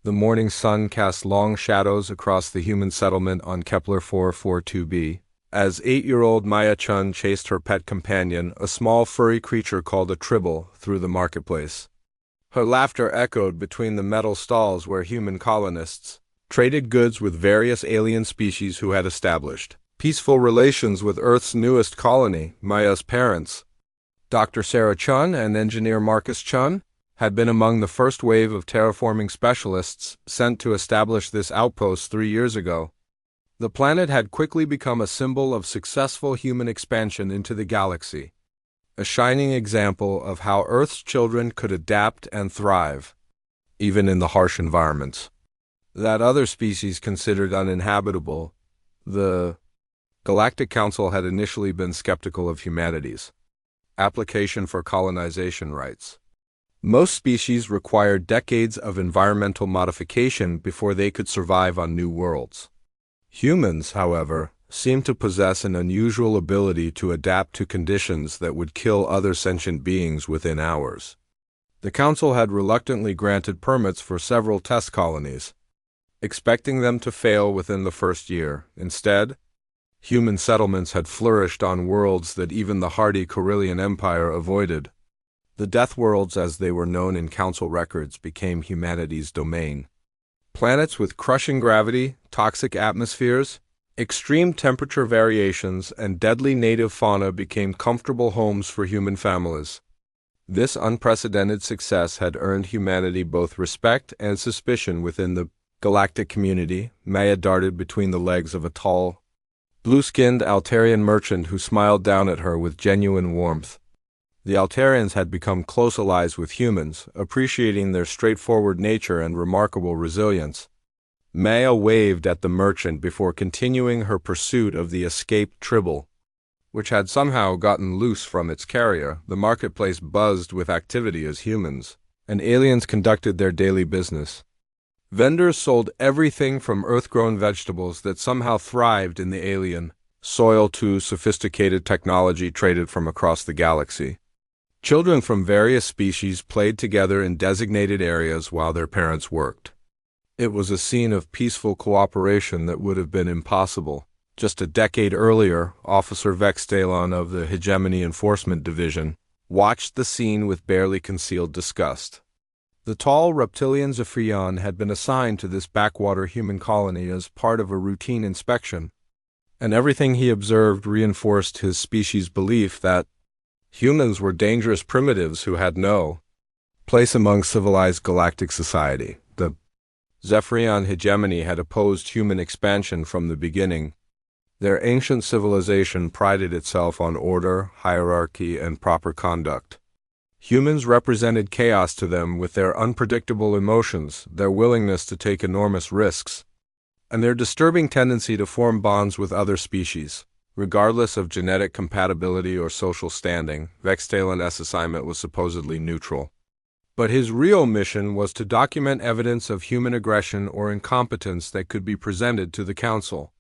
The morning sun cast long shadows across the human settlement on Kepler 442b, as 8-year-old Maya Chun chased her pet companion, a small furry creature called a tribble, through the marketplace. Her laughter echoed between the metal stalls where human colonists traded goods with various alien species who had established peaceful relations with Earth's newest colony. Maya's parents, Dr. Sarah Chun and engineer Marcus Chun, had been among the first wave of terraforming specialists sent to establish this outpost 3 years ago. The planet had quickly become a symbol of successful human expansion into the galaxy, a shining example of how Earth's children could adapt and thrive, even in the harsh environments that other species considered uninhabitable. The Galactic Council had initially been skeptical of humanity's application for colonization rights. Most species required decades of environmental modification before they could survive on new worlds. Humans, however, seemed to possess an unusual ability to adapt to conditions that would kill other sentient beings within hours. The Council had reluctantly granted permits for several test colonies, expecting them to fail within the first year. Instead, human settlements had flourished on worlds that even the hardy Corellian Empire avoided. The Deathworlds, as they were known in Council records, became humanity's domain. Planets with crushing gravity, toxic atmospheres, extreme temperature variations, and deadly native fauna became comfortable homes for human families. This unprecedented success had earned humanity both respect and suspicion within the galactic community. Maya darted between the legs of a tall, blue-skinned Altarian merchant who smiled down at her with genuine warmth. The Altarians had become close allies with humans, appreciating their straightforward nature and remarkable resilience. Maya waved at the merchant before continuing her pursuit of the escaped tribble, which had somehow gotten loose from its carrier. The marketplace buzzed with activity as humans and aliens conducted their daily business. Vendors sold everything from earth-grown vegetables that somehow thrived in the alien soil to sophisticated technology traded from across the galaxy. Children from various species played together in designated areas while their parents worked. It was a scene of peaceful cooperation that would have been impossible just a decade earlier. Officer Vextalon of the Hegemony Enforcement Division watched the scene with barely concealed disgust. The tall reptilian Zephyrion had been assigned to this backwater human colony as part of a routine inspection, and everything he observed reinforced his species' belief that humans were dangerous primitives who had no place among civilized galactic society. The Zephyrion hegemony had opposed human expansion from the beginning. Their ancient civilization prided itself on order, hierarchy, and proper conduct. Humans represented chaos to them with their unpredictable emotions, their willingness to take enormous risks, and their disturbing tendency to form bonds with other species. Regardless of genetic compatibility or social standing, Vextalon's assignment was supposedly neutral. But his real mission was to document evidence of human aggression or incompetence that could be presented to the Council.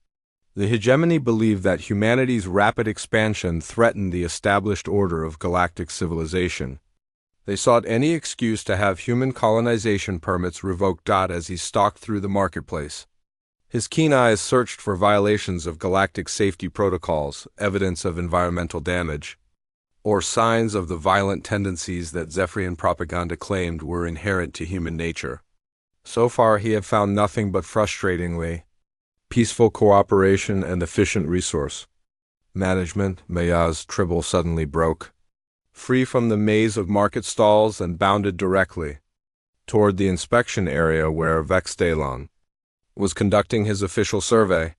The hegemony believed that humanity's rapid expansion threatened the established order of galactic civilization. They sought any excuse to have human colonization permits revoked. As he stalked through the marketplace, his keen eyes searched for violations of galactic safety protocols, evidence of environmental damage, or signs of the violent tendencies that Zephyrian propaganda claimed were inherent to human nature. So far he had found nothing but frustratingly peaceful cooperation and efficient resource management. Maya's tribble suddenly broke free from the maze of market stalls and bounded directly toward the inspection area where Vextalon was conducting his official survey.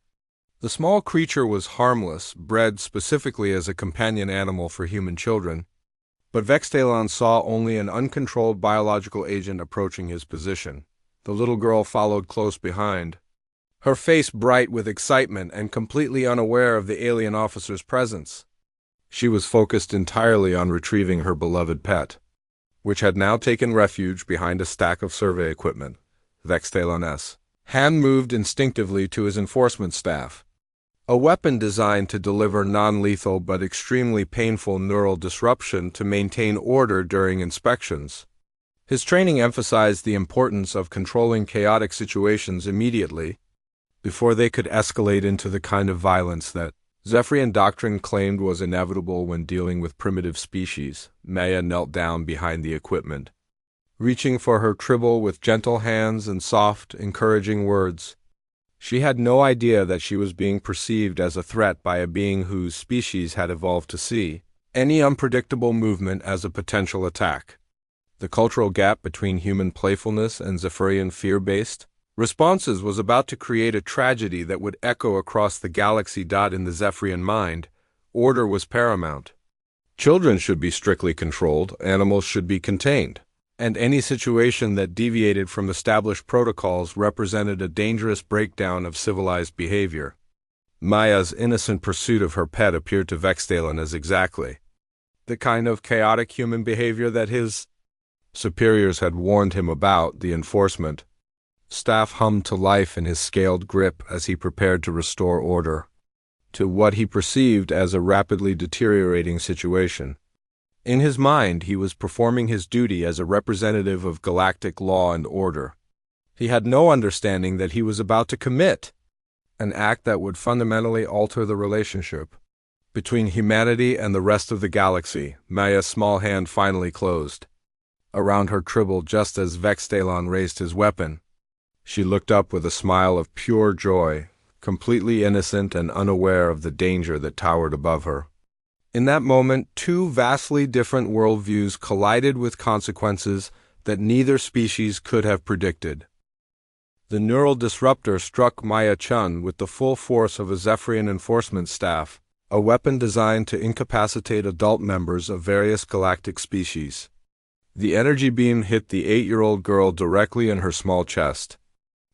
The small creature was harmless, bred specifically as a companion animal for human children, but Vextalon saw only an uncontrolled biological agent approaching his position. The little girl followed close behind, her face bright with excitement and completely unaware of the alien officer's presence. She was focused entirely on retrieving her beloved pet, which had now taken refuge behind a stack of survey equipment. Vextalon's hand moved instinctively to his enforcement staff, a weapon designed to deliver non-lethal but extremely painful neural disruption to maintain order during inspections. His training emphasized the importance of controlling chaotic situations immediately, before they could escalate into the kind of violence that Zephyrian doctrine claimed was inevitable when dealing with primitive species. Maya knelt down behind the equipment, reaching for her tribble with gentle hands and soft, encouraging words. She had no idea that she was being perceived as a threat by a being whose species had evolved to see any unpredictable movement as a potential attack. The cultural gap between human playfulness and Zephyrian fear-based responses was about to create a tragedy that would echo across the galaxy. In the Zephyrian mind, order was paramount. Children should be strictly controlled, animals should be contained, and any situation that deviated from established protocols represented a dangerous breakdown of civilized behavior. Maya's innocent pursuit of her pet appeared to Vextalon as exactly the kind of chaotic human behavior that his superiors had warned him about. The enforcement staff hummed to life in his scaled grip as he prepared to restore order to what he perceived as a rapidly deteriorating situation. In his mind, he was performing his duty as a representative of galactic law and order. He had no understanding that he was about to commit an act that would fundamentally alter the relationship between humanity and the rest of the galaxy. Maya's small hand finally closed around her tribble just as Vextalon raised his weapon. She looked up with a smile of pure joy, completely innocent and unaware of the danger that towered above her. In that moment, two vastly different worldviews collided with consequences that neither species could have predicted. The neural disruptor struck Maya Chun with the full force of a Zephyrian enforcement staff, a weapon designed to incapacitate adult members of various galactic species. The energy beam hit the 8-year-old girl directly in her small chest,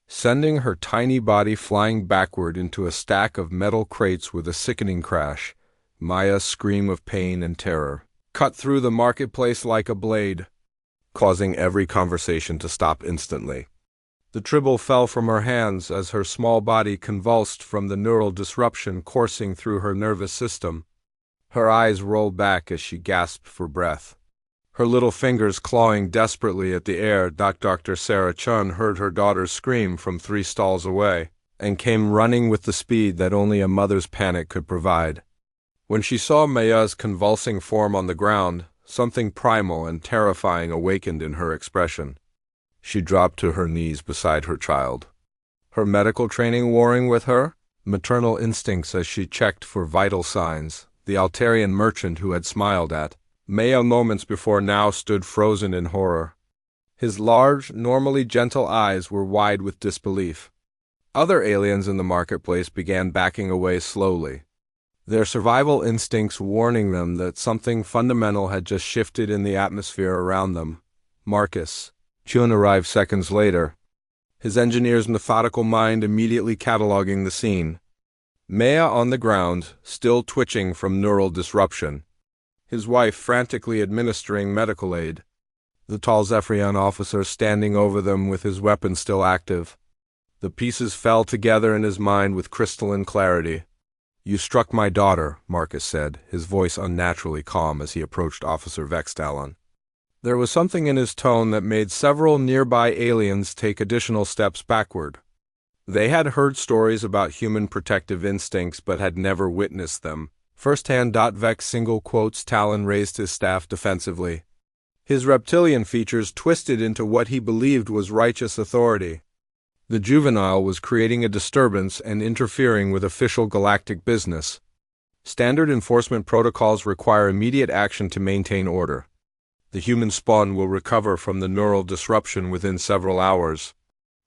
sending her tiny body flying backward into a stack of metal crates with a sickening crash. Maya's scream of pain and terror cut through the marketplace like a blade, causing every conversation to stop instantly. The tribble fell from her hands as her small body convulsed from the neural disruption coursing through her nervous system. Her eyes rolled back as she gasped for breath, her little fingers clawing desperately at the air. Dr. Sarah Chun heard her daughter scream from 3 stalls away and came running with the speed that only a mother's panic could provide. When she saw Maya's convulsing form on the ground, something primal and terrifying awakened in her expression. She dropped to her knees beside her child, her medical training warring with her maternal instincts as she checked for vital signs. The Altarian merchant who had smiled at Maya moments before now stood frozen in horror. His large, normally gentle eyes were wide with disbelief. Other aliens in the marketplace began backing away slowly, their survival instincts warning them that something fundamental had just shifted in the atmosphere around them. Marcus Chun arrived seconds later, his engineer's methodical mind immediately cataloging the scene. Maya on the ground, still twitching from neural disruption, his wife frantically administering medical aid, the tall Zephyrian officer standing over them with his weapon still active. The pieces fell together in his mind with crystalline clarity. "You struck my daughter," Marcus said, his voice unnaturally calm as he approached Officer Vextalon. There was something in his tone that made several nearby aliens take additional steps backward. They had heard stories about human protective instincts but had never witnessed them firsthand. Vex single quotes Talon raised his staff defensively, his reptilian features twisted into what he believed was righteous authority. The juvenile was creating a disturbance and interfering with official galactic business. Standard enforcement protocols require immediate action to maintain order. The human spawn will recover from the neural disruption within several hours.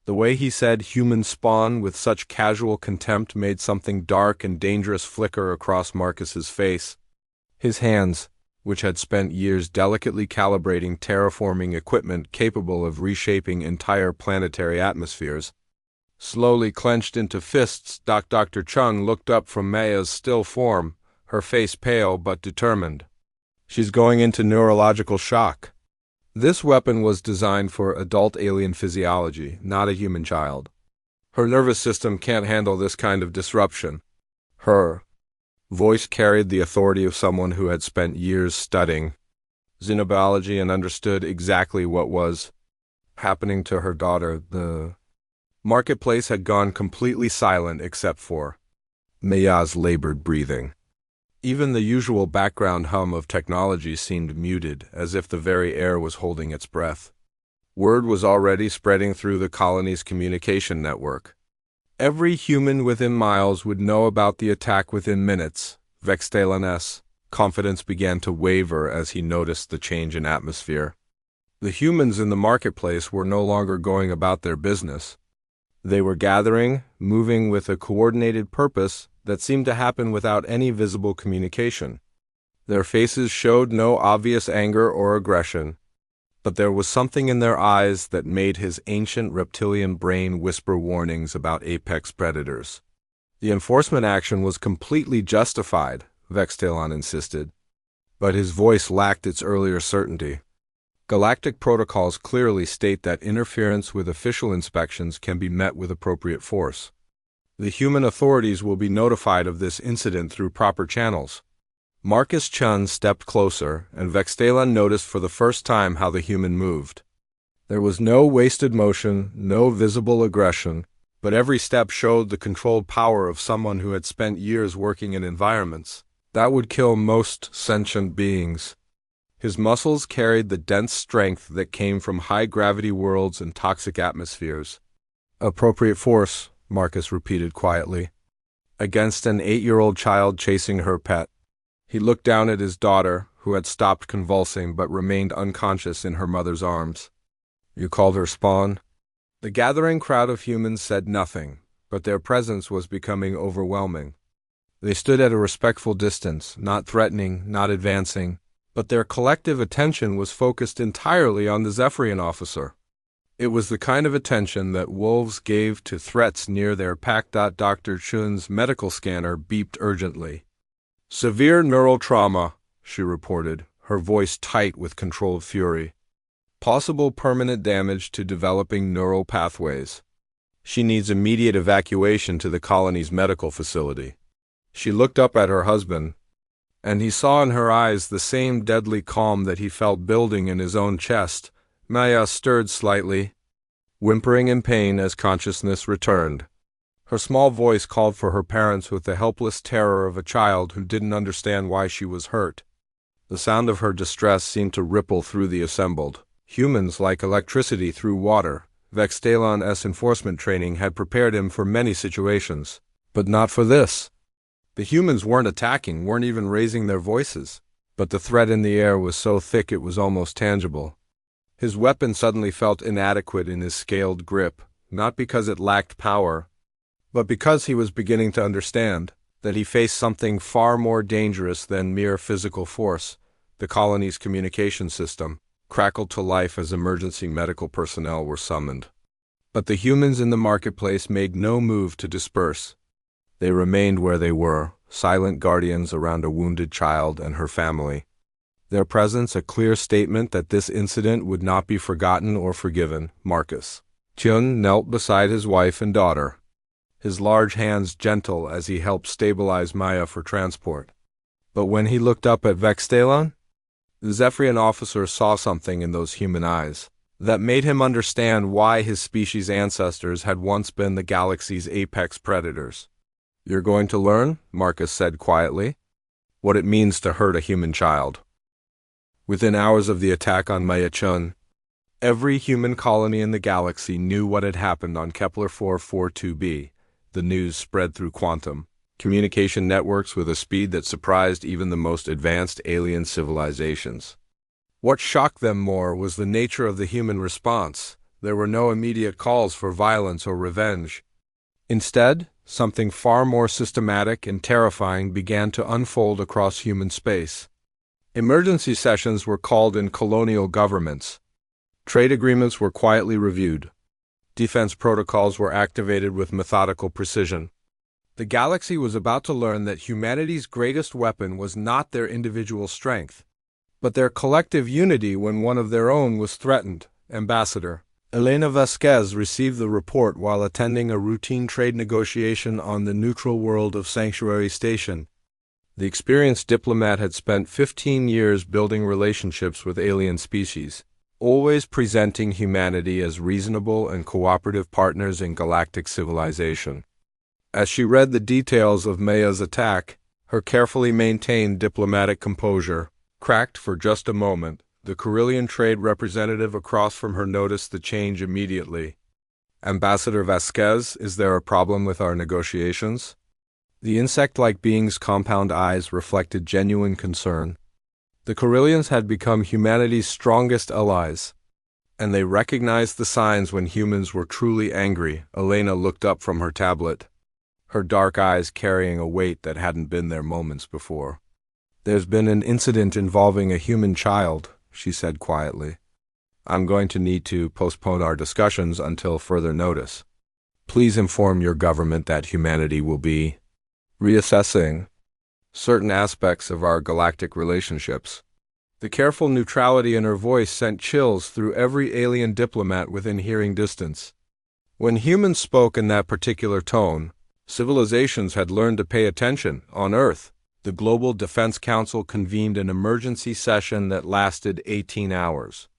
The way he said human spawn with such casual contempt made something dark and dangerous flicker across Marcus's face. His hands, which had spent years delicately calibrating terraforming equipment capable of reshaping entire planetary atmospheres, slowly clenched into fists. Dr. Chung looked up from Maya's still form, her face pale but determined. "She's going into neurological shock." This weapon was designed for adult alien physiology, not a human child. Her nervous system can't handle this kind of disruption. Her voice carried the authority of someone who had spent years studying xenobiology and understood exactly what was happening to her daughter. The marketplace had gone completely silent except for Maya's labored breathing. Even the usual background hum of technology seemed muted, as if the very air was holding its breath. Word was already spreading through the colony's communication network. Every human within miles would know about the attack within minutes. Vextalan's confidence began to waver as he noticed the change in atmosphere. The humans in the marketplace were no longer going about their business. They were gathering, moving with a coordinated purpose that seemed to happen without any visible communication. Their faces showed no obvious anger or aggression, but there was something in their eyes that made his ancient reptilian brain whisper warnings about apex predators. The enforcement action was completely justified, Vextalan insisted, but his voice lacked its earlier certainty. Galactic protocols clearly state that interference with official inspections can be met with appropriate force. The human authorities will be notified of this incident through proper channels. Marcus Chun stepped closer, and Vextalan noticed for the first time how the human moved. There was no wasted motion, no visible aggression, but every step showed the controlled power of someone who had spent years working in environments that would kill most sentient beings. His muscles carried the dense strength that came from high-gravity worlds and toxic atmospheres. Appropriate force, Marcus repeated quietly. Against an 8-year-old child chasing her pet. He looked down at his daughter, who had stopped convulsing but remained unconscious in her mother's arms. You called her spawn? The gathering crowd of humans said nothing, but their presence was becoming overwhelming. They stood at a respectful distance, not threatening, not advancing, but their collective attention was focused entirely on the Zephyrian officer. It was the kind of attention that wolves gave to threats near their pack. Dr. Chun's medical scanner beeped urgently. Severe neural trauma, she reported, her voice tight with controlled fury. Possible permanent damage to developing neural pathways. She needs immediate evacuation to the colony's medical facility. She looked up at her husband, and he saw in her eyes the same deadly calm that he felt building in his own chest. Maya stirred slightly, whimpering in pain as consciousness returned. Her small voice called for her parents with the helpless terror of a child who didn't understand why she was hurt. The sound of her distress seemed to ripple through the assembled. Humans like electricity through water. Vextalan's enforcement training had prepared him for many situations, but not for this. The humans weren't attacking, weren't even raising their voices, but the threat in the air was so thick it was almost tangible. His weapon suddenly felt inadequate in his scaled grip, not because it lacked power, but because he was beginning to understand that he faced something far more dangerous than mere physical force. The colony's communication system crackled to life as emergency medical personnel were summoned. But the humans in the marketplace made no move to disperse. They remained where they were, silent guardians around a wounded child and her family. Their presence a clear statement that this incident would not be forgotten or forgiven. Marcus Chun knelt beside his wife and daughter, his large hands gentle as he helped stabilize Maya for transport. But when he looked up at Vextalan, the Zephyrian officer saw something in those human eyes that made him understand why his species' ancestors had once been the galaxy's apex predators. You're going to learn, Marcus said quietly, what it means to hurt a human child. Within hours of the attack on Maya Chun, every human colony in the galaxy knew what had happened on Kepler 442b. The news spread through quantum communication networks with a speed that surprised even the most advanced alien civilizations. What shocked them more was the nature of the human response. There were no immediate calls for violence or revenge. Instead, something far more systematic and terrifying began to unfold across human space. Emergency sessions were called in colonial governments. Trade agreements were quietly reviewed. Defense protocols were activated with methodical precision. The galaxy was about to learn that humanity's greatest weapon was not their individual strength, but their collective unity when one of their own was threatened. Ambassador Elena Vasquez received the report while attending a routine trade negotiation on the neutral world of Sanctuary Station. The experienced diplomat had spent 15 years building relationships with alien species, always presenting humanity as reasonable and cooperative partners in galactic civilization. As she read the details of Maya's attack, her carefully maintained diplomatic composure cracked for just a moment. The Carillion trade representative across from her noticed the change immediately. "Ambassador Vasquez, is there a problem with our negotiations?" The insect-like being's compound eyes reflected genuine concern. The Carillions had become humanity's strongest allies, and they recognized the signs when humans were truly angry. Elena looked up from her tablet, her dark eyes carrying a weight that hadn't been there moments before. "There's been an incident involving a human child," she said quietly. "I'm going to need to postpone our discussions until further notice. Please inform your government that humanity will be reassessing certain aspects of our galactic relationships." The careful neutrality in her voice sent chills through every alien diplomat within hearing distance. When humans spoke in that particular tone, civilizations had learned to pay attention. On Earth, the Global Defense Council convened an emergency session that lasted 18 hours.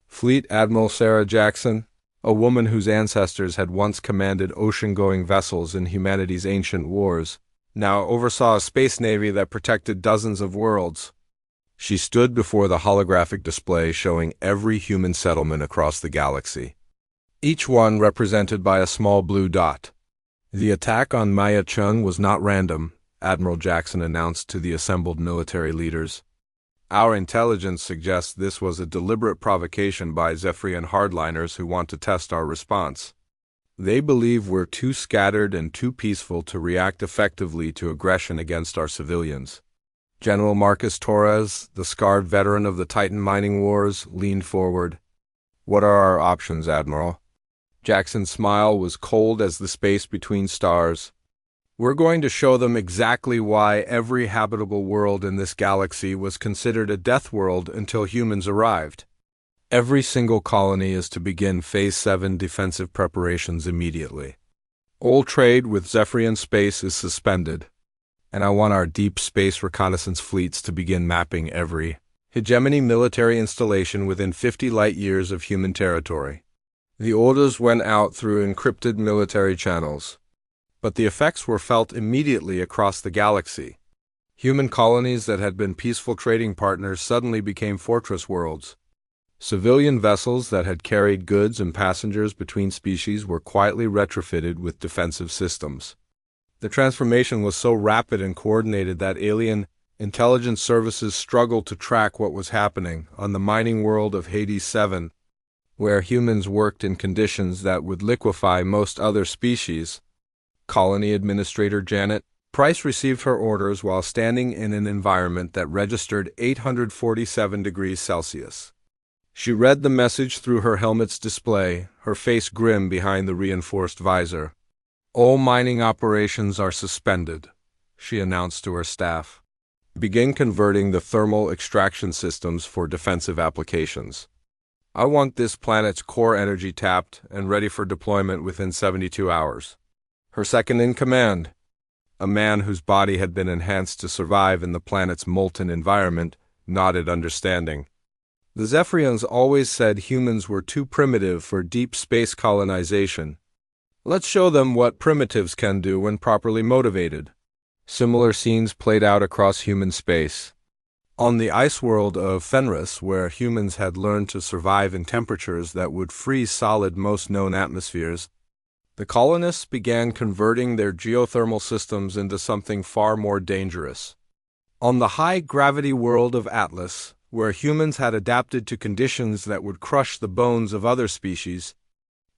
Fleet Admiral Sarah Jackson, a woman whose ancestors had once commanded ocean-going vessels in humanity's ancient wars, now oversaw a space navy that protected dozens of worlds. She stood before the holographic display showing every human settlement across the galaxy, each one represented by a small blue dot. "The attack on Maya Chung was not random," Admiral Jackson announced to the assembled military leaders. "Our intelligence suggests this was a deliberate provocation by Zephyrian hardliners who want to test our response. They believe we're too scattered and too peaceful to react effectively to aggression against our civilians." General Marcus Torres, the scarred veteran of the Titan mining wars, leaned forward. "What are our options, Admiral?" Jackson's smile was cold as the space between stars. "We're going to show them exactly why every habitable world in this galaxy was considered a death world until humans arrived. Every single colony is to begin Phase 7 defensive preparations immediately. All trade with Zephyrian space is suspended, and I want our deep space reconnaissance fleets to begin mapping every hegemony military installation within 50 light-years of human territory." The orders went out through encrypted military channels, but the effects were felt immediately across the galaxy. Human colonies that had been peaceful trading partners suddenly became fortress worlds. Civilian vessels that had carried goods and passengers between species were quietly retrofitted with defensive systems. The transformation was so rapid and coordinated that alien intelligence services struggled to track what was happening. On the mining world of Hades 7, where humans worked in conditions that would liquefy most other species, Colony Administrator Janet Price received her orders while standing in an environment that registered 847 degrees Celsius. She read the message through her helmet's display, her face grim behind the reinforced visor. "All mining operations are suspended," she announced to her staff. "Begin converting the thermal extraction systems for defensive applications. I want this planet's core energy tapped and ready for deployment within 72 hours. Her second in command, a man whose body had been enhanced to survive in the planet's molten environment, nodded understanding. The Zephyrians always said humans were too primitive for deep space colonization. Let's show them what primitives can do when properly motivated. Similar scenes played out across human space. On the ice world of Fenris, where humans had learned to survive in temperatures that would freeze solid most known atmospheres, the colonists began converting their geothermal systems into something far more dangerous. On the high-gravity world of Atlas, where humans had adapted to conditions that would crush the bones of other species,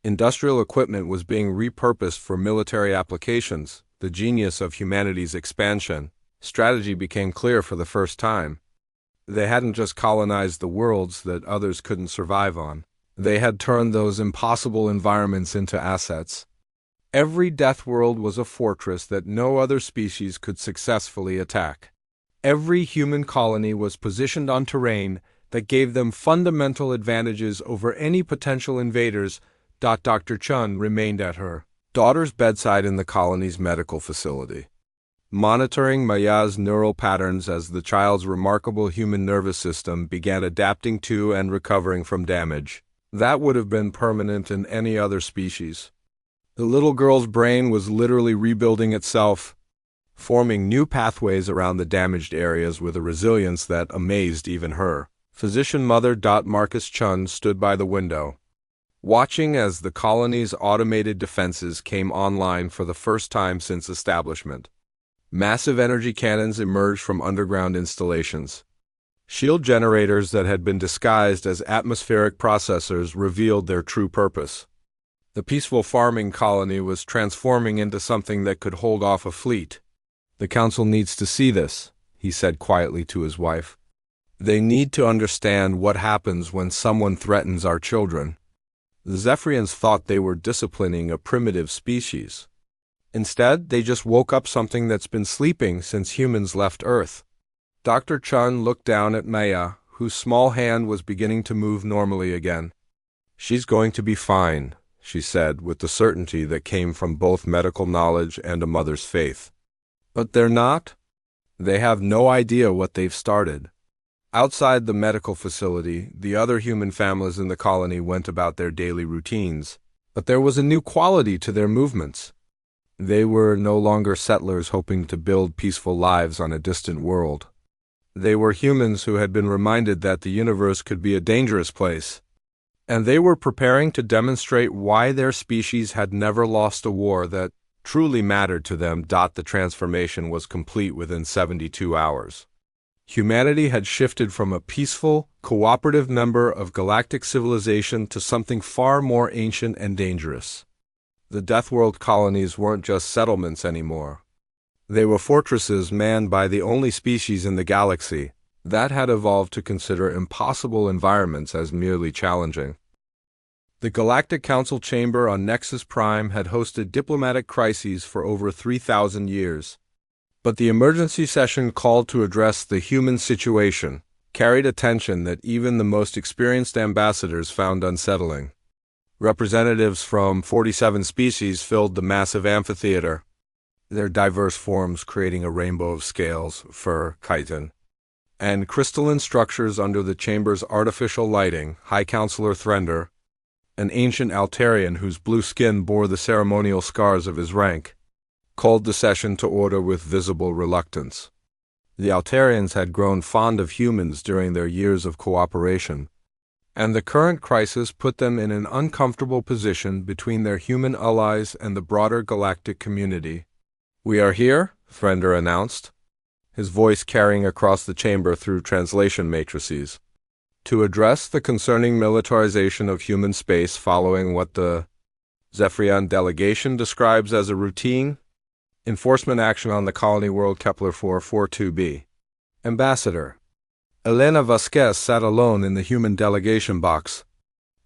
industrial equipment was being repurposed for military applications. The genius of humanity's expansion strategy became clear for the first time. They hadn't just colonized the worlds that others couldn't survive on. They had turned those impossible environments into assets. Every death world was a fortress that no other species could successfully attack. Every human colony was positioned on terrain that gave them fundamental advantages over any potential invaders. Dr. Chun remained at her daughter's bedside in the colony's medical facility. monitoring Maya's neural patterns as the child's remarkable human nervous system began adapting to and recovering from damage that would have been permanent in any other species. The little girl's brain was literally rebuilding itself, forming new pathways around the damaged areas with a resilience that amazed even her. Physician Mother Marcus Chun stood by the window, watching as the colony's automated defenses came online for the first time since establishment. Massive energy cannons emerged from underground installations. Shield generators that had been disguised as atmospheric processors revealed their true purpose. The peaceful farming colony was transforming into something that could hold off a fleet. "The council needs to see this," he said quietly to his wife. "They need to understand what happens when someone threatens our children." The Zephyrians thought they were disciplining a primitive species. Instead, they just woke up something that's been sleeping since humans left Earth. Dr. Chun looked down at Maya, whose small hand was beginning to move normally again. "She's going to be fine," she said, with the certainty that came from both medical knowledge and a mother's faith. "But they're not? They have no idea what they've started." Outside the medical facility, the other human families in the colony went about their daily routines, but there was a new quality to their movements. They were no longer settlers hoping to build peaceful lives on a distant world. They were humans who had been reminded that the universe could be a dangerous place, and they were preparing to demonstrate why their species had never lost a war that truly mattered to them. The transformation was complete within 72 hours. Humanity had shifted from a peaceful, cooperative member of galactic civilization to something far more ancient and dangerous. The Deathworld colonies weren't just settlements anymore. They were fortresses manned by the only species in the galaxy that had evolved to consider impossible environments as merely challenging. The Galactic Council chamber on Nexus Prime had hosted diplomatic crises for over 3,000 years. But the emergency session called to address the human situation carried a tension that even the most experienced ambassadors found unsettling. Representatives from 47 species filled the massive amphitheater, their diverse forms creating a rainbow of scales, fur, chitin, and crystalline structures under the chamber's artificial lighting. High Counselor Thrender, an ancient Altarian whose blue skin bore the ceremonial scars of his rank, called the session to order with visible reluctance. The Altarians had grown fond of humans during their years of cooperation, and the current crisis put them in an uncomfortable position between their human allies and the broader galactic community. "We are here," Thrender announced, his voice carrying across the chamber through translation matrices, "to address the concerning militarization of human space following what the Zephyrian delegation describes as a routine enforcement action on the colony world Kepler 442b. Ambassador." Elena Vasquez sat alone in the human delegation box,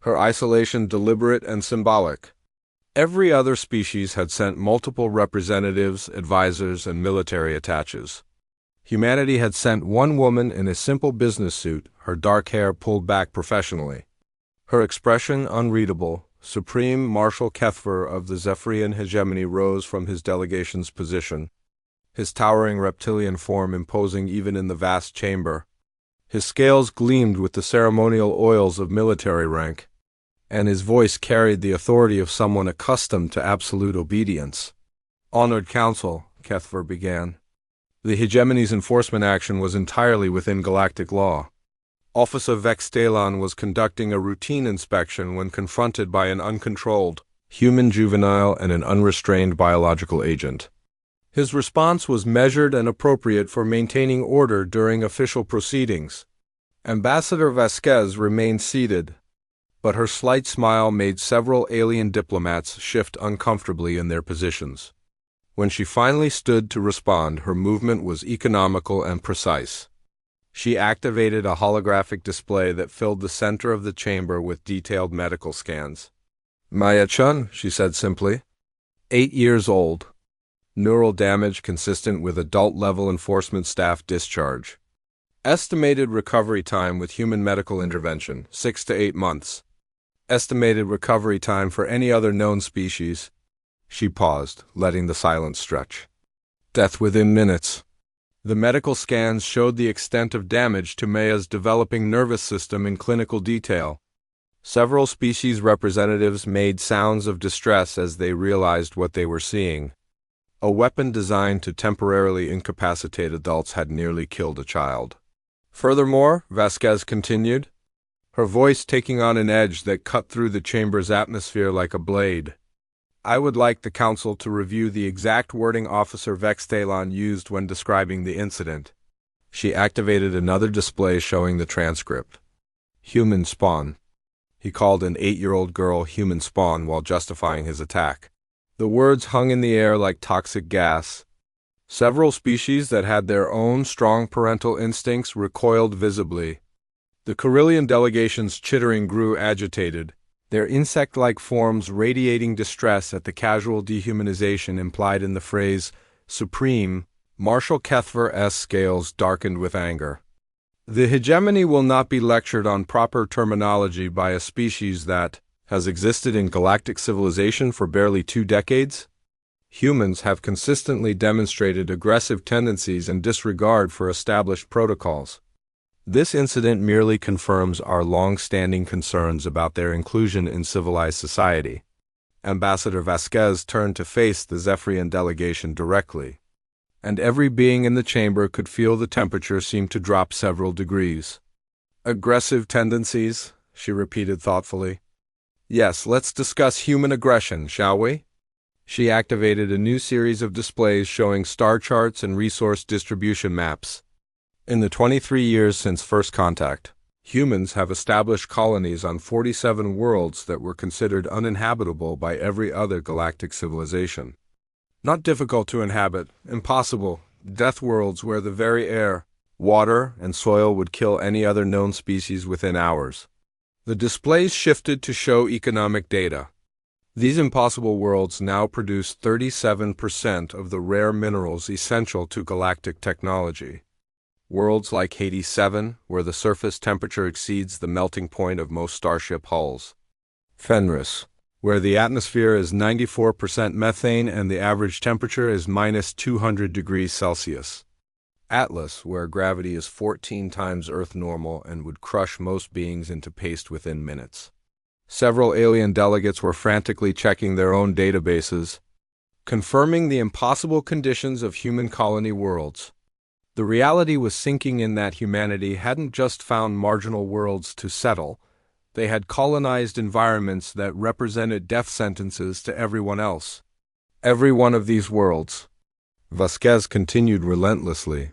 her isolation deliberate and symbolic. Every other species had sent multiple representatives, advisors, and military attaches. Humanity had sent one woman in a simple business suit, her dark hair pulled back professionally. Her expression unreadable. Supreme Marshal Kethver of the Zephyrian hegemony rose from his delegation's position, his towering reptilian form imposing even in the vast chamber. His scales gleamed with the ceremonial oils of military rank, and his voice carried the authority of someone accustomed to absolute obedience. "Honored Council," Kethver began. The hegemony's enforcement action was entirely within galactic law. Officer Vextalon was conducting a routine inspection when confronted by an uncontrolled human juvenile and an unrestrained biological agent. His response was measured and appropriate for maintaining order during official proceedings. Ambassador Vasquez remained seated, but her slight smile made several alien diplomats shift uncomfortably in their positions. When she finally stood to respond, her movement was economical and precise. She activated a holographic display that filled the center of the chamber with detailed medical scans. "Maya Chun," she said simply. 8 years old. Neural damage consistent with adult-level enforcement staff discharge. Estimated recovery time with human medical intervention, 6 to 8 months. Estimated recovery time for any other known species." She paused, letting the silence stretch. Death within minutes. The medical scans showed the extent of damage to Maya's developing nervous system in clinical detail. Several species representatives made sounds of distress as they realized what they were seeing. A weapon designed to temporarily incapacitate adults had nearly killed a child. Furthermore, Vasquez continued, her voice taking on an edge that cut through the chamber's atmosphere like a blade. I would like the Council to review the exact wording Officer Vextalon used when describing the incident. She activated another display showing the transcript. Human spawn. He called an 8-year-old girl human spawn while justifying his attack. The words hung in the air like toxic gas. Several species that had their own strong parental instincts recoiled visibly. The Carillion delegation's chittering grew agitated, their insect-like forms radiating distress at the casual dehumanization implied in the phrase Supreme. Marshal Kethver's scales darkened with anger. The hegemony will not be lectured on proper terminology by a species that has existed in galactic civilization for barely 2 decades? Humans have consistently demonstrated aggressive tendencies and disregard for established protocols. This incident merely confirms our long-standing concerns about their inclusion in civilized society. Ambassador Vasquez turned to face the Zephyrian delegation directly, and every being in the chamber could feel the temperature seem to drop several degrees. Aggressive tendencies, she repeated thoughtfully. Yes, let's discuss human aggression, shall we? She activated a new series of displays showing star charts and resource distribution maps. In the 23 years since first contact, humans have established colonies on 47 worlds that were considered uninhabitable by every other galactic civilization. Not difficult to inhabit, impossible, Deathworlds where the very air, water, and soil would kill any other known species within hours. The displays shifted to show economic data. These impossible worlds now produce 37% of the rare minerals essential to galactic technology. Worlds like Hades 7, where the surface temperature exceeds the melting point of most starship hulls. Fenris, where the atmosphere is 94% methane and the average temperature is minus 200 degrees Celsius. Atlas, where gravity is 14 times Earth normal and would crush most beings into paste within minutes. Several alien delegates were frantically checking their own databases, confirming the impossible conditions of human colony worlds. The reality was sinking in that humanity hadn't just found marginal worlds to settle, they had colonized environments that represented death sentences to everyone else. Every one of these worlds, Vasquez continued relentlessly,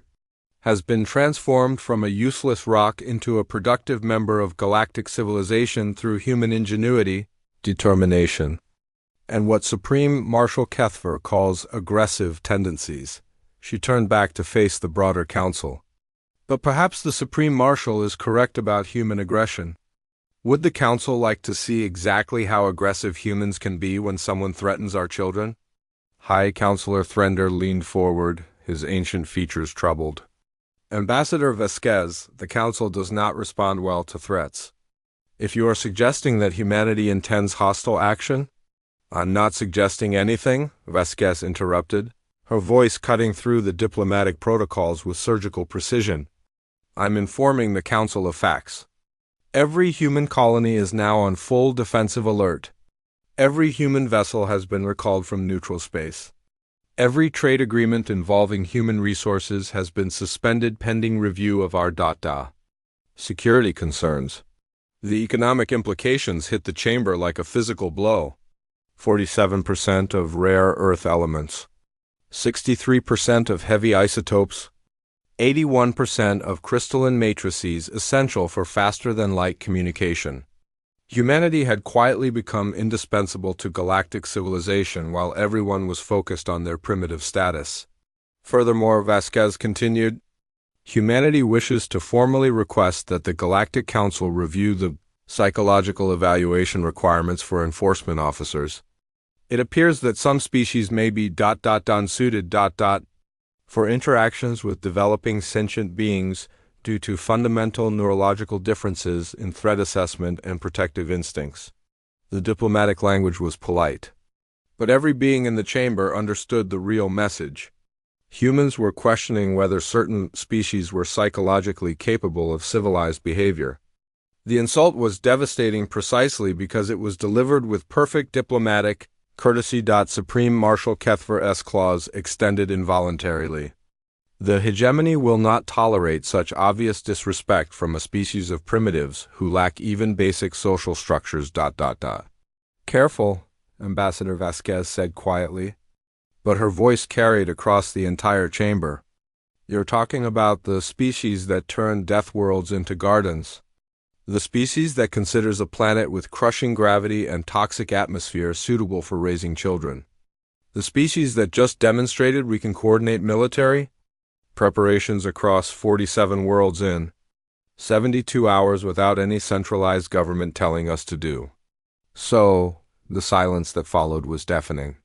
has been transformed from a useless rock into a productive member of galactic civilization through human ingenuity, determination, and what Supreme Marshal Kethver calls aggressive tendencies. She turned back to face the broader council. But perhaps the Supreme Marshal is correct about human aggression. Would the council like to see exactly how aggressive humans can be when someone threatens our children? High Counselor Thrender leaned forward, his ancient features troubled. Ambassador Vasquez, the council does not respond well to threats. If you are suggesting that humanity intends hostile action? I'm not suggesting anything, Vasquez interrupted, her voice cutting through the diplomatic protocols with surgical precision. I'm informing the Council of facts. Every human colony is now on full defensive alert. Every human vessel has been recalled from neutral space. Every trade agreement involving human resources has been suspended pending review of our security concerns. The economic implications hit the chamber like a physical blow. 47% of rare earth elements. 63% of heavy isotopes, 81% of crystalline matrices essential for faster-than-light communication. Humanity had quietly become indispensable to galactic civilization while everyone was focused on their primitive status. Furthermore, Vasquez continued, humanity wishes to formally request that the Galactic Council review the psychological evaluation requirements for enforcement officers. It appears that some species may be unsuited for interactions with developing sentient beings due to fundamental neurological differences in threat assessment and protective instincts. The diplomatic language was polite, but every being in the chamber understood the real message. Humans were questioning whether certain species were psychologically capable of civilized behavior. The insult was devastating precisely because it was delivered with perfect diplomatic courtesy. Supreme Marshal Kethver S. clause extended involuntarily. The hegemony will not tolerate such obvious disrespect from a species of primitives who lack even basic social structures. Careful, Ambassador Vasquez said quietly, but her voice carried across the entire chamber. You're talking about the species that turned Deathworlds into gardens. The species that considers a planet with crushing gravity and toxic atmosphere suitable for raising children. The species that just demonstrated we can coordinate military preparations across 47 worlds in 72 hours without any centralized government telling us to do. So, the silence that followed was deafening.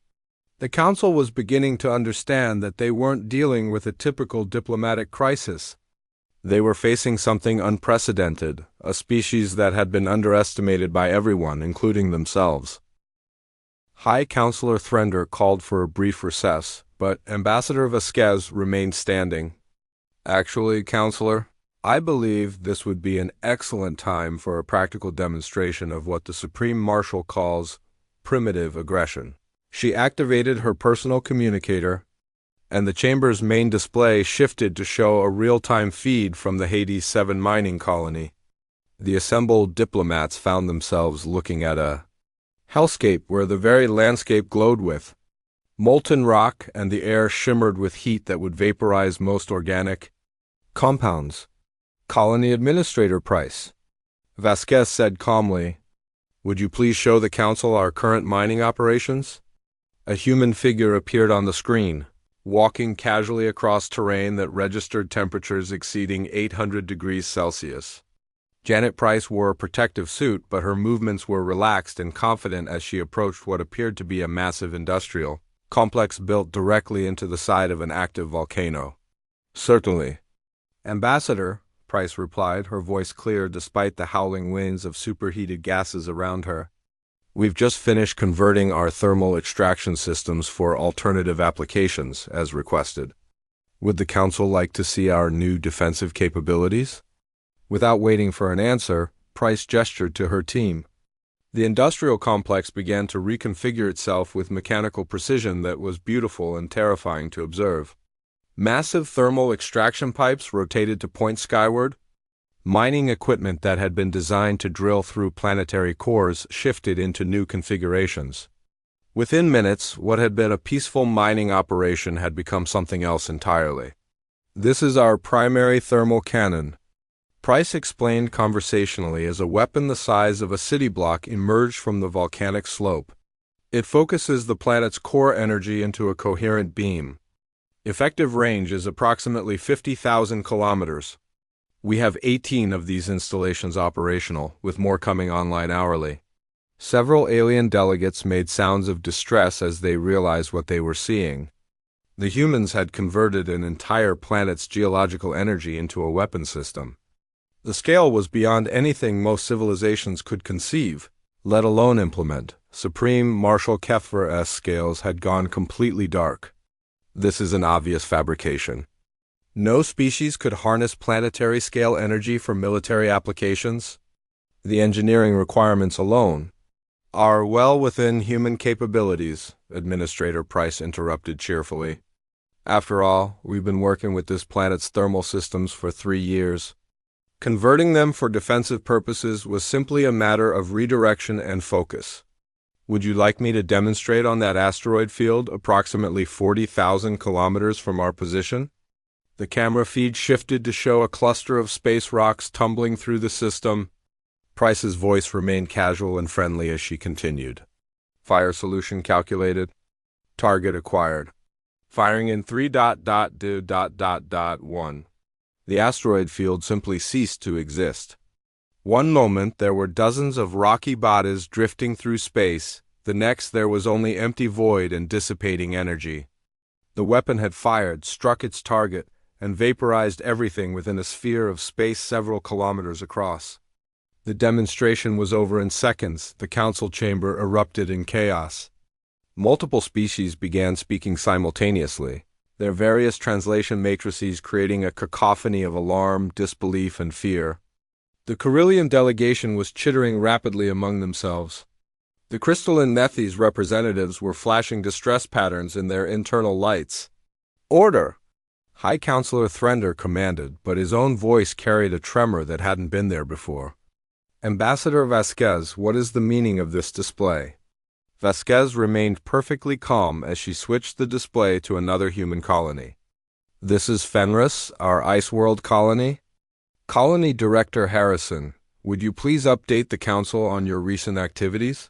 The Council was beginning to understand that they weren't dealing with a typical diplomatic crisis. They were facing something unprecedented, a species that had been underestimated by everyone, including themselves. High Counselor Thrender called for a brief recess, but Ambassador Vasquez remained standing. Actually, Counselor, I believe this would be an excellent time for a practical demonstration of what the Supreme Marshal calls primitive aggression. She activated her personal communicator, and the chamber's main display shifted to show a real-time feed from the Hades 7 mining colony. The assembled diplomats found themselves looking at a hellscape where the very landscape glowed with molten rock and the air shimmered with heat that would vaporize most organic compounds. Colony Administrator Price, Vasquez said calmly, would you please show the Council our current mining operations? A human figure appeared on the screen, walking casually across terrain that registered temperatures exceeding 800 degrees Celsius. Janet Price wore a protective suit, but her movements were relaxed and confident as she approached what appeared to be a massive industrial complex built directly into the side of an active volcano. Certainly. Ambassador, Price replied, her voice clear despite the howling winds of superheated gases around her. We've just finished converting our thermal extraction systems for alternative applications, as requested. Would the Council like to see our new defensive capabilities? Without waiting for an answer, Price gestured to her team. The industrial complex began to reconfigure itself with mechanical precision that was beautiful and terrifying to observe. Massive thermal extraction pipes rotated to point skyward. Mining equipment that had been designed to drill through planetary cores shifted into new configurations. Within minutes, what had been a peaceful mining operation had become something else entirely. This is our primary thermal cannon, Price explained conversationally as a weapon the size of a city block emerged from the volcanic slope. It focuses the planet's core energy into a coherent beam. Effective range is approximately 50,000 kilometers. We have 18 of these installations operational, with more coming online hourly. Several alien delegates made sounds of distress as they realized what they were seeing. The humans had converted an entire planet's geological energy into a weapon system. The scale was beyond anything most civilizations could conceive, let alone implement. Supreme Marshal Kethver-S scales had gone completely dark. This is an obvious fabrication. No species could harness planetary-scale energy for military applications. The engineering requirements alone are well within human capabilities, Administrator Price interrupted cheerfully. After all, we've been working with this planet's thermal systems for 3 years. Converting them for defensive purposes was simply a matter of redirection and focus. Would you like me to demonstrate on that asteroid field approximately 40,000 kilometers from our position? The camera feed shifted to show a cluster of space rocks tumbling through the system. Price's voice remained casual and friendly as she continued. Fire solution calculated. Target acquired. Firing in 3.2.1. The asteroid field simply ceased to exist. One moment there were dozens of rocky bodies drifting through space, the next there was only empty void and dissipating energy. The weapon had fired, struck its target, and vaporized everything within a sphere of space several kilometers across. The demonstration was over in seconds. The council chamber erupted in chaos. Multiple species began speaking simultaneously. their various translation matrices creating a cacophony of alarm, disbelief, and fear. The Carillion delegation was chittering rapidly among themselves. The crystalline Nethes representatives were flashing distress patterns in their internal lights. "Order!" High Counselor Thrender commanded, but his own voice carried a tremor that hadn't been there before. "Ambassador Vasquez, what is the meaning of this display?" Vasquez remained perfectly calm as she switched the display to another human colony. "This is Fenris, our Ice World colony. Colony Director Harrison, would you please update the Council on your recent activities?"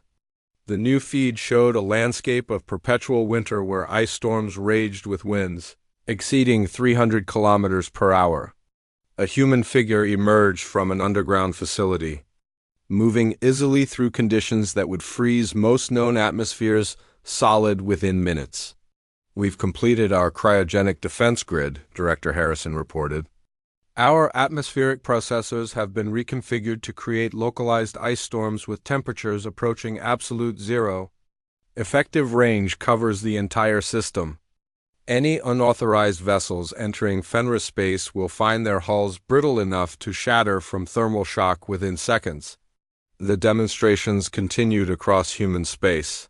The new feed showed a landscape of perpetual winter where ice storms raged with winds exceeding 300 kilometers per hour. A human figure emerged from an underground facility, moving easily through conditions that would freeze most known atmospheres solid within minutes. "We've completed our cryogenic defense grid," Director Harrison reported. "Our atmospheric processors have been reconfigured to create localized ice storms with temperatures approaching absolute zero. Effective range covers the entire system. Any unauthorized vessels entering Fenris space will find their hulls brittle enough to shatter from thermal shock within seconds." The demonstrations continued across human space.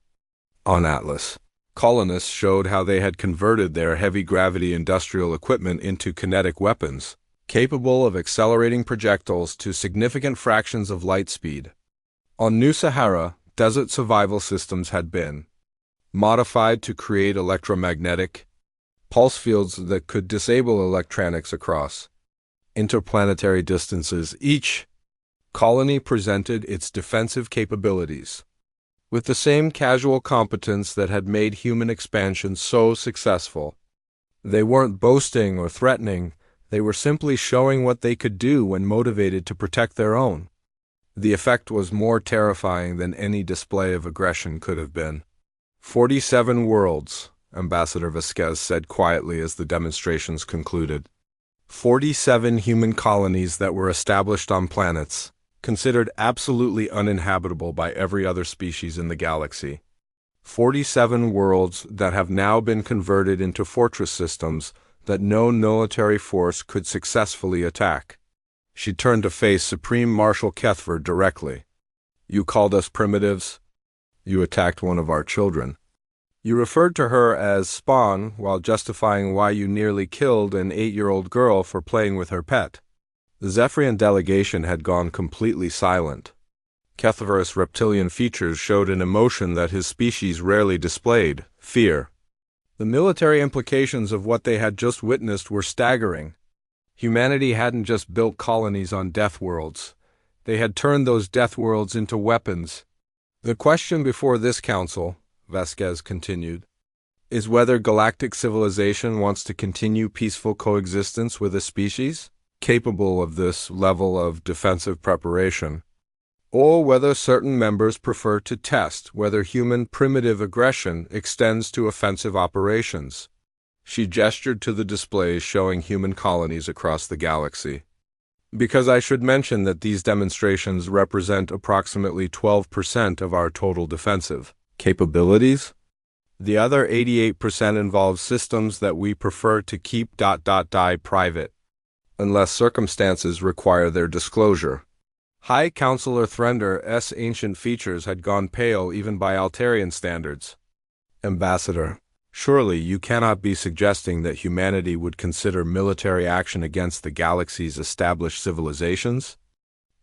On Atlas, colonists showed how they had converted their heavy-gravity industrial equipment into kinetic weapons, capable of accelerating projectiles to significant fractions of light speed. On New Sahara, desert survival systems had been modified to create electromagnetic pulse fields that could disable electronics across interplanetary distances. Each colony presented its defensive capabilities with the same casual competence that had made human expansion so successful. They weren't boasting or threatening, they were simply showing what they could do when motivated to protect their own. The effect was more terrifying than any display of aggression could have been. 47 worlds, Ambassador Vasquez said quietly as the demonstrations concluded. 47 human colonies that were established on planets, considered absolutely uninhabitable by every other species in the galaxy. 47 worlds that have now been converted into fortress systems that no military force could successfully attack. She turned to face Supreme Marshal Kethver directly. "You called us primitives. You attacked one of our children. You referred to her as spawn while justifying why you nearly killed an 8-year-old girl for playing with her pet." The Zephyrian delegation had gone completely silent. Kethver's reptilian features showed an emotion that his species rarely displayed: fear. The military implications of what they had just witnessed were staggering. Humanity hadn't just built colonies on Deathworlds. They had turned those Deathworlds into weapons. "The question before this council," Vasquez continued, "is whether galactic civilization wants to continue peaceful coexistence with a species capable of this level of defensive preparation, or whether certain members prefer to test whether human primitive aggression extends to offensive operations." She gestured to the displays showing human colonies across the galaxy. "Because I should mention that these demonstrations represent approximately 12% of our total defensive capabilities. The other 88% involve systems that we prefer to keep private, unless circumstances require their disclosure." High Counselor Thrender's ancient features had gone pale even by Altarian standards. "Ambassador, surely you cannot be suggesting that humanity would consider military action against the galaxy's established civilizations?"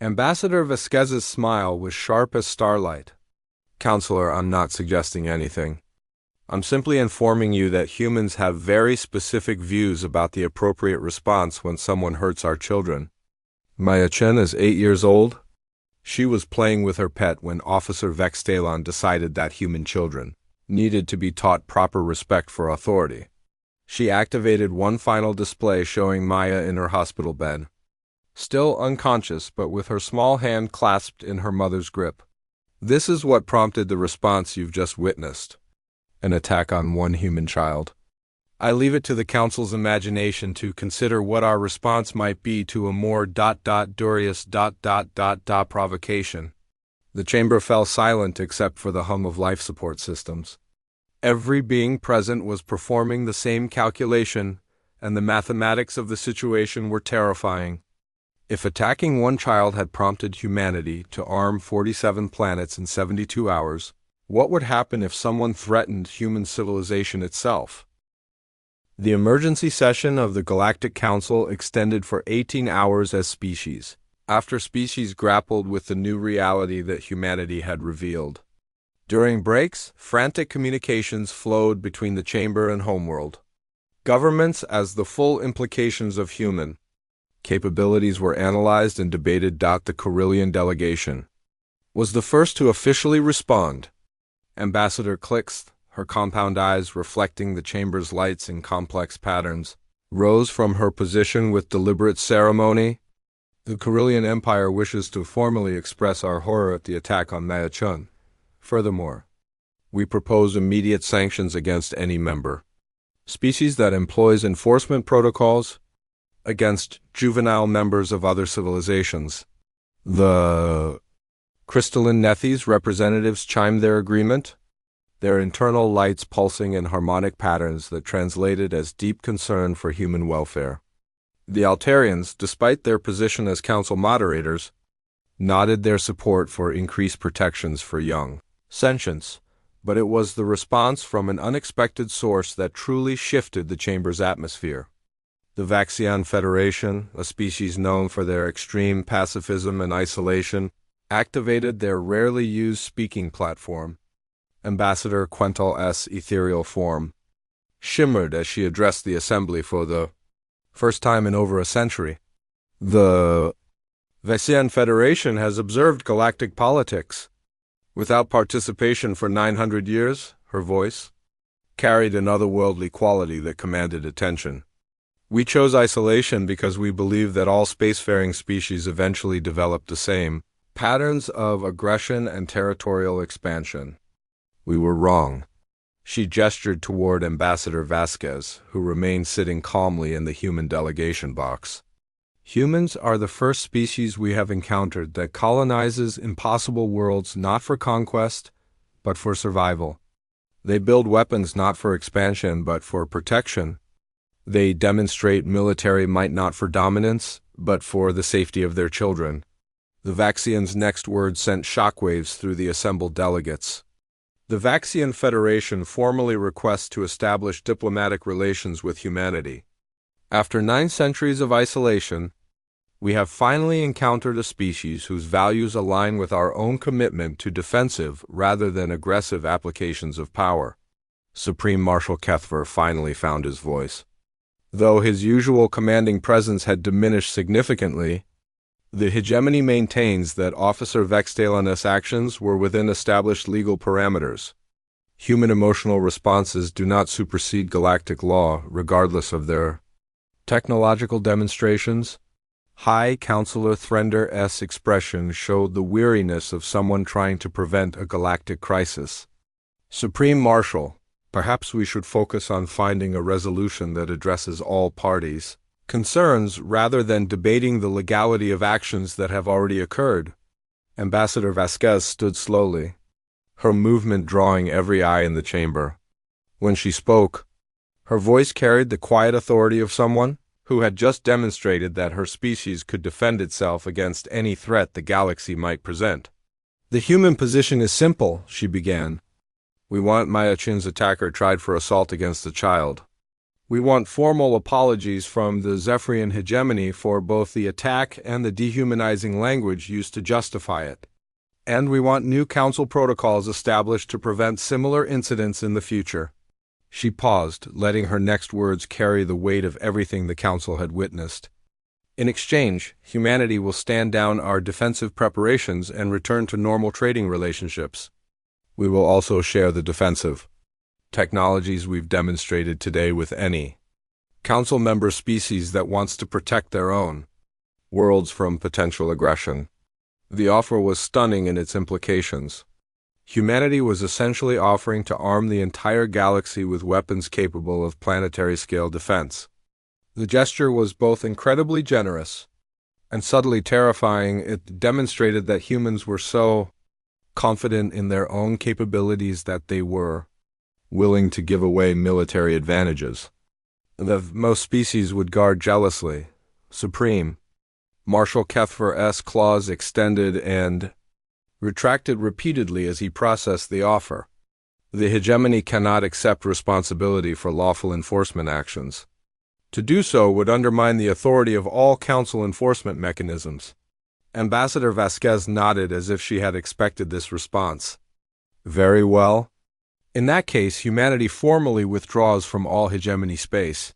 Ambassador Vasquez's smile was sharp as starlight. "Counselor, I'm not suggesting anything. I'm simply informing you that humans have very specific views about the appropriate response when someone hurts our children. Maya Chen is 8 years old. She was playing with her pet when Officer Vextalon decided that human children needed to be taught proper respect for authority. She activated one final display showing Maya in her hospital bed, still unconscious but with her small hand clasped in her mother's grip. This is what prompted the response you've just witnessed: an attack on one human child. I leave it to the Council's imagination to consider what our response might be to a more durious provocation." The chamber fell silent except for the hum of life support systems. Every being present was performing the same calculation, and the mathematics of the situation were terrifying. If attacking one child had prompted humanity to arm 47 planets in 72 hours, what would happen if someone threatened human civilization itself? The emergency session of the Galactic Council extended for 18 hours as species, after species grappled with the new reality that humanity had revealed. During breaks, frantic communications flowed between the chamber and homeworld. Governments, as the full implications of human capabilities were analyzed and debated. The Carillion delegation was the first to officially respond. Ambassador Clix, her compound eyes reflecting the chamber's lights in complex patterns, rose from her position with deliberate ceremony. The Carillion Empire wishes to formally express our horror at the attack on Maya Chun. Furthermore, we propose immediate sanctions against any member species that employs enforcement protocols against juvenile members of other civilizations. The crystalline Nethes representatives chimed their agreement, their internal lights pulsing in harmonic patterns that translated as deep concern for human welfare. The Altarians, despite their position as council moderators, nodded their support for increased protections for young sentients, but it was the response from an unexpected source that truly shifted the chamber's atmosphere. The Vaxian Federation, a species known for their extreme pacifism and isolation, activated their rarely used speaking platform. Ambassador Quental's ethereal form shimmered as she addressed the assembly for the first time in over a century. The Vaxian Federation has observed galactic politics without participation for 900 years. Her voice carried an otherworldly quality that commanded attention. We chose isolation because we believe that all spacefaring species eventually develop the same patterns of aggression and territorial expansion. We were wrong. She gestured toward Ambassador Vasquez, who remained sitting calmly in the human delegation box. Humans are the first species we have encountered that colonizes impossible worlds not for conquest, but for survival. They build weapons not for expansion, but for protection. They demonstrate military might not for dominance, but for the safety of their children. The Vaxian's next words sent shockwaves through the assembled delegates. The Vaxian Federation formally requests to establish diplomatic relations with humanity. After 9 centuries of isolation, we have finally encountered a species whose values align with our own commitment to defensive rather than aggressive applications of power. Supreme Marshal Kethver finally found his voice. Though his usual commanding presence had diminished significantly, the hegemony maintains that Officer Vextalenus' actions were within established legal parameters. Human emotional responses do not supersede galactic law, regardless of their technological demonstrations. High Counselor Thrender's expression showed the weariness of someone trying to prevent a galactic crisis. Supreme Marshal, perhaps we should focus on finding a resolution that addresses all parties' concerns rather than debating the legality of actions that have already occurred. Ambassador Vasquez stood slowly, her movement drawing every eye in the chamber. When she spoke, her voice carried the quiet authority of someone who had just demonstrated that her species could defend itself against any threat the galaxy might present. The human position is simple, she began. We want Maya Chin's attacker tried for assault against a child. We want formal apologies from the Zephyrian hegemony for both the attack and the dehumanizing language used to justify it. And we want new council protocols established to prevent similar incidents in the future. She paused, letting her next words carry the weight of everything the council had witnessed. In exchange, humanity will stand down our defensive preparations and return to normal trading relationships. We will also share the defensive technologies we've demonstrated today with any council member species that wants to protect their own worlds from potential aggression. The offer was stunning in its implications. Humanity was essentially offering to arm the entire galaxy with weapons capable of planetary-scale defense. The gesture was both incredibly generous and subtly terrifying. It demonstrated that humans were so confident in their own capabilities that they were willing to give away military advantages. That most species would guard jealously. Supreme. Marshal Kethver's claws extended and retracted repeatedly as he processed the offer. The hegemony cannot accept responsibility for lawful enforcement actions. To do so would undermine the authority of all council enforcement mechanisms. Ambassador Vasquez nodded as if she had expected this response. Very well. In that case, humanity formally withdraws from all hegemony space.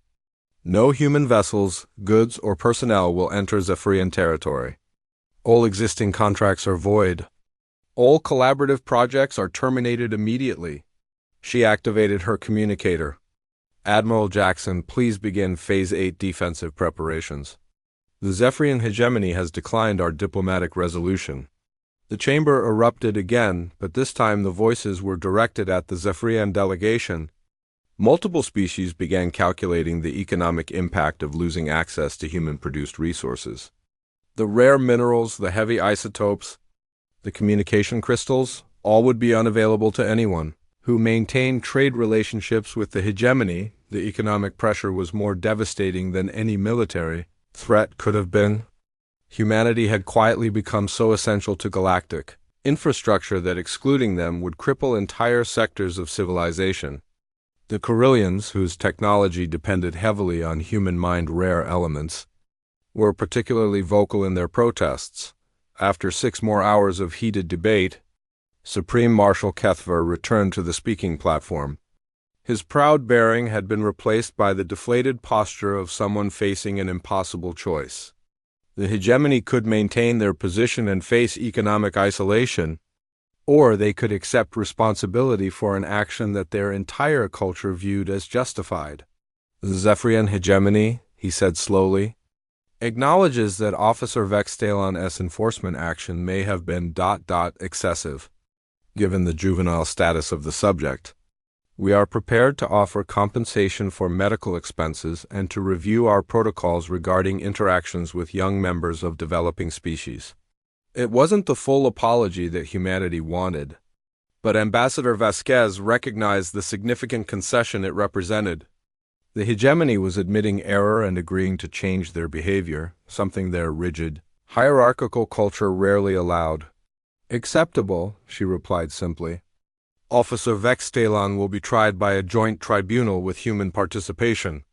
No human vessels, goods, or personnel will enter Zephyrian territory. All existing contracts are void. All collaborative projects are terminated immediately. She activated her communicator. Admiral Jackson, please begin Phase 8 defensive preparations. The Zephyrian hegemony has declined our diplomatic resolution. The chamber erupted again, but this time the voices were directed at the Zephyrian delegation. Multiple species began calculating the economic impact of losing access to human-produced resources. The rare minerals, the heavy isotopes, the communication crystals, all would be unavailable to anyone who maintained trade relationships with the hegemony. The economic pressure was more devastating than any military threat could have been. Humanity had quietly become so essential to galactic infrastructure that excluding them would cripple entire sectors of civilization. The Carillions, whose technology depended heavily on human-mind rare elements, were particularly vocal in their protests. After 6 more hours of heated debate, Supreme Marshal Kethver returned to the speaking platform. His proud bearing had been replaced by the deflated posture of someone facing an impossible choice. The hegemony could maintain their position and face economic isolation, or they could accept responsibility for an action that their entire culture viewed as justified. The Zephyrian hegemony, he said slowly, acknowledges that Officer Vextalon's enforcement action may have been ... excessive, given the juvenile status of the subject. We are prepared to offer compensation for medical expenses and to review our protocols regarding interactions with young members of developing species. It wasn't the full apology that humanity wanted, but Ambassador Vasquez recognized the significant concession it represented. The hegemony was admitting error and agreeing to change their behavior, something their rigid, hierarchical culture rarely allowed. Acceptable, she replied simply. Officer Vextalon will be tried by a joint tribunal with human participation.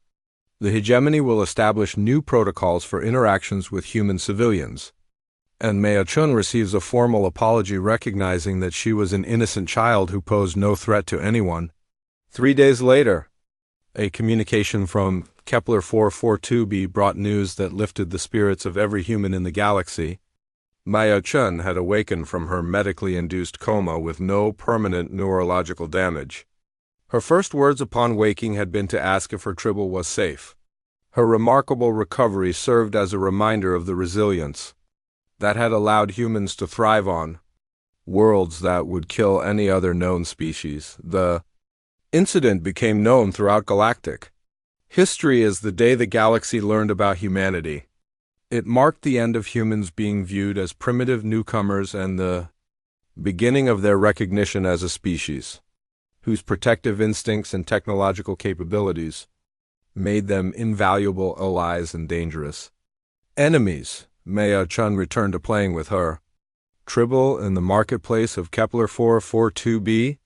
The hegemony will establish new protocols for interactions with human civilians. And Maya Chun receives a formal apology recognizing that she was an innocent child who posed no threat to anyone. 3 days later, a communication from Kepler 442b brought news that lifted the spirits of every human in the galaxy. Maya Chun had awakened from her medically induced coma with no permanent neurological damage. Her first words upon waking had been to ask if her tribble was safe. Her remarkable recovery served as a reminder of the resilience that had allowed humans to thrive on worlds that would kill any other known species. The incident became known throughout galactic history as the day the galaxy learned about humanity. It marked the end of humans being viewed as primitive newcomers and the beginning of their recognition as a species, whose protective instincts and technological capabilities made them invaluable allies and dangerous enemies. Maya Chun returned to playing with her tribble in the marketplace of Kepler 442b,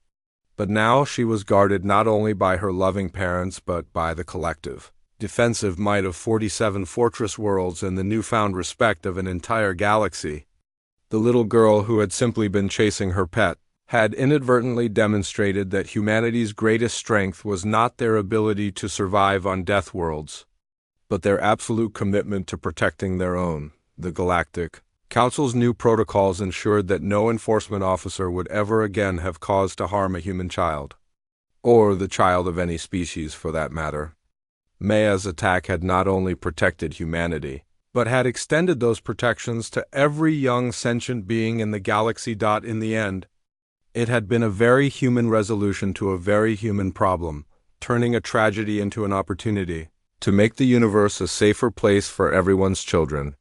but now she was guarded not only by her loving parents but by the collective defensive might of 47 fortress worlds and the newfound respect of an entire galaxy. The little girl who had simply been chasing her pet had inadvertently demonstrated that humanity's greatest strength was not their ability to survive on Deathworlds, but their absolute commitment to protecting their own. The Galactic Council's new protocols ensured that no enforcement officer would ever again have cause to harm a human child, or the child of any species for that matter. Maya's attack had not only protected humanity, but had extended those protections to every young sentient being in the galaxy. In the end, it had been a very human resolution to a very human problem, turning a tragedy into an opportunity to make the universe a safer place for everyone's children.